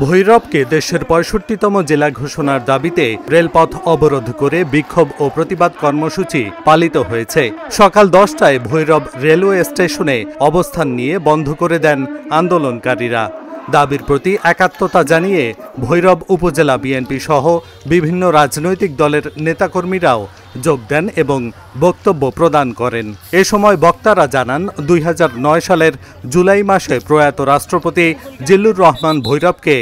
ভৈরবকে দেশের ৬৫তম জেলা ঘোষণার দাবিতে রেলপথ অবরোধ করে বিক্ষোভ ও প্রতিবাদ কর্মসূচি পালিত হয়েছে। সকাল ১০টায় ভৈরব রেলওয়ে স্টেশনে অবস্থান নিয়ে বন্ধ করে দেন আন্দোলনকারীরা। দাবির প্রতি একাত্মতা জানিয়ে ভৈরব উপজেলা বিএনপি সহ বিভিন্ন রাজনৈতিক দলের নেতাকর্মীরাও যোগ দেন এবং বক্তব্য প্রদান করেন। এ সময় বক্তারা জানান, ২০০৯ সালের জুলাই মাসে প্রয়াত রাষ্ট্রপতি জিল্লুর রহমান ভৈরবকে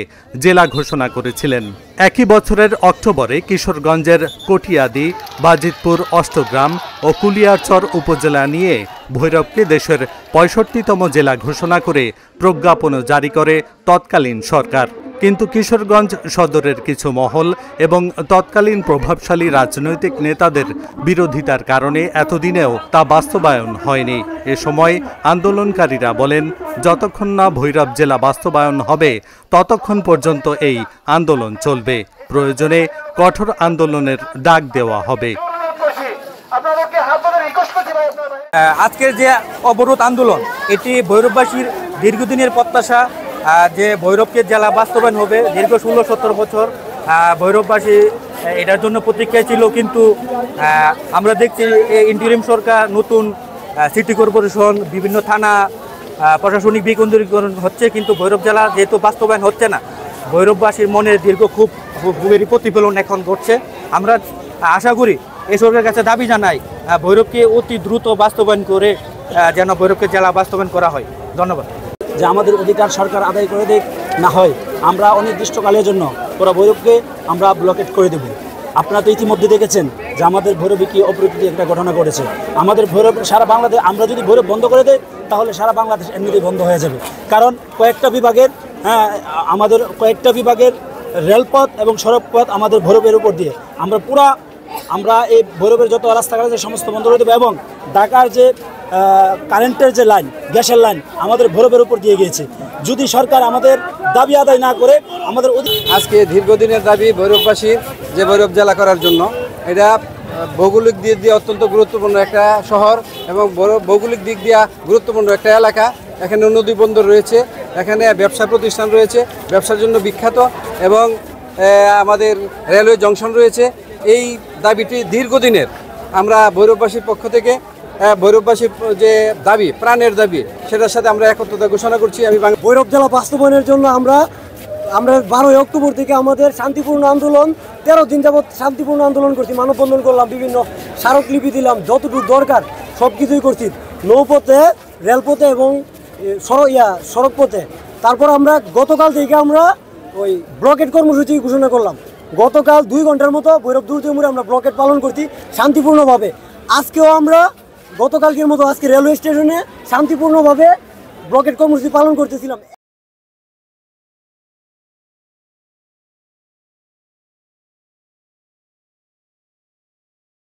জেলা ঘোষণা করেছিলেন। একই বছরের অক্টোবরে কিশোরগঞ্জের কটিয়াদি, বাজিতপুর, অষ্টগ্রাম ও কুলিয়ারচর উপজেলা নিয়ে ভৈরবকে দেশের ৬৫তম জেলা ঘোষণা করে প্রজ্ঞাপনও জারি করে তৎকালীন সরকার। কিন্তু কিশোরগঞ্জ সদরের কিছু মহল এবং তৎকালীন প্রভাবশালী রাজনৈতিক নেতাদের বিরোধিতার কারণে এতদিনেও তা বাস্তবায়ন হয়নি। এ সময় আন্দোলনকারীরা বলেন, যতক্ষণ না ভৈরব জেলা বাস্তবায়ন হবে ততক্ষণ পর্যন্ত এই আন্দোলন চলবে। প্রয়োজনে কঠোর আন্দোলনের ডাক দেওয়া হবে। আজকের যে অবরোধ আন্দোলন, এটি ভৈরববাসীর দীর্ঘদিনের প্রত্যাশা যে ভৈরবকে জেলা বাস্তবায়ন হবে। দীর্ঘ ১৬-১৭ বছর ভৈরববাসী এটার জন্য প্রতীক্ষায় ছিল, কিন্তু আমরা দেখছি ইন্টারিম সরকার, নতুন সিটি কর্পোরেশন, বিভিন্ন থানা প্রশাসনিক বিকেন্দ্রীকরণ হচ্ছে, কিন্তু ভৈরব জেলা যেহেতু বাস্তবায়ন হচ্ছে না, ভৈরববাসীর মনের দীর্ঘ খুবই প্রতিফলন এখন ঘটছে। আমরা আশা করি এই সরকারের কাছে দাবি জানাই, ভৈরবকে অতি দ্রুত বাস্তবায়ন করে যেন ভৈরবকে জেলা বাস্তবায়ন করা হয়। ধন্যবাদ। যে আমাদের অধিকার সরকার আদায় করে দেখ, না হয় আমরা অনির্দিষ্টকালের জন্য পুরো ভৈরবকে আমরা ব্লকেট করে দেব। আপনারা তো ইতিমধ্যে দেখেছেন যে আমাদের ভৈরবে কি অপ্রীতি একটা ঘটনা ঘটেছে। আমাদের ভৈরব সারা বাংলাদেশ, আমরা যদি ভৈরব বন্ধ করে দেই তাহলে সারা বাংলাদেশ এমনিতেই বন্ধ হয়ে যাবে। কারণ আমাদের কয়েকটা বিভাগের রেলপথ এবং সড়কপথ আমাদের ভৈরবের উপর দিয়ে আমরা এই ভৈরবের যত রাস্তাঘাট সমস্ত বন্ধ করে দেবো। এবং ঢাকার যে কারেন্টের যে লাইন, গ্যাসের লাইন আমাদের ভৈরবের উপর দিয়ে গিয়েছে। যদি সরকার আমাদের দাবি আদায় না করে আমাদের আজকে দীর্ঘদিনের দাবি ভৈরববাসীর যে ভৈরব জেলা করার জন্য, এটা ভৌগোলিক দিক দিয়ে অত্যন্ত গুরুত্বপূর্ণ একটা শহর এবং ভৌগোলিক দিক দিয়ে গুরুত্বপূর্ণ একটা এলাকা। এখানে নদী বন্দর রয়েছে, এখানে ব্যবসা প্রতিষ্ঠান রয়েছে, ব্যবসার জন্য বিখ্যাত, এবং আমাদের রেলওয়ে জংশন রয়েছে। এই দাবিটি দীর্ঘদিনের। আমরা ভৈরববাসীর পক্ষ থেকে ভৈরববাসীর যে দাবি, প্রাণের দাবি, সেটার সাথে আমরা একত্রতা ঘোষণা করছি। ভৈরব জেলা বাস্তবায়নের জন্য আমরা 12ই অক্টোবর থেকে আমাদের শান্তিপূর্ণ আন্দোলন, 13 দিন যাবৎ শান্তিপূর্ণ আন্দোলন করছি, মানববন্ধন করলাম, বিভিন্ন স্মারকলিপি দিলাম, যতটুকু দরকার সব কিছুই করছি, নৌপথে, রেলপথে এবং সড়কপথে। তারপর আমরা গতকাল থেকে আমরা ওই ব্লকেট কর্মসূচি ঘোষণা করলাম। গতকাল 2 ঘন্টার মতো ভৈরব দুর্গমুড়ে আমরা ব্লকেট পালন করছি শান্তিপূর্ণভাবে। আজকেও আমরা গতকালকের মতো আজকে রেলওয়ে স্টেশনে শান্তিপূর্ণভাবে ব্লকেট কর্মসূচি পালন করতেছিলাম।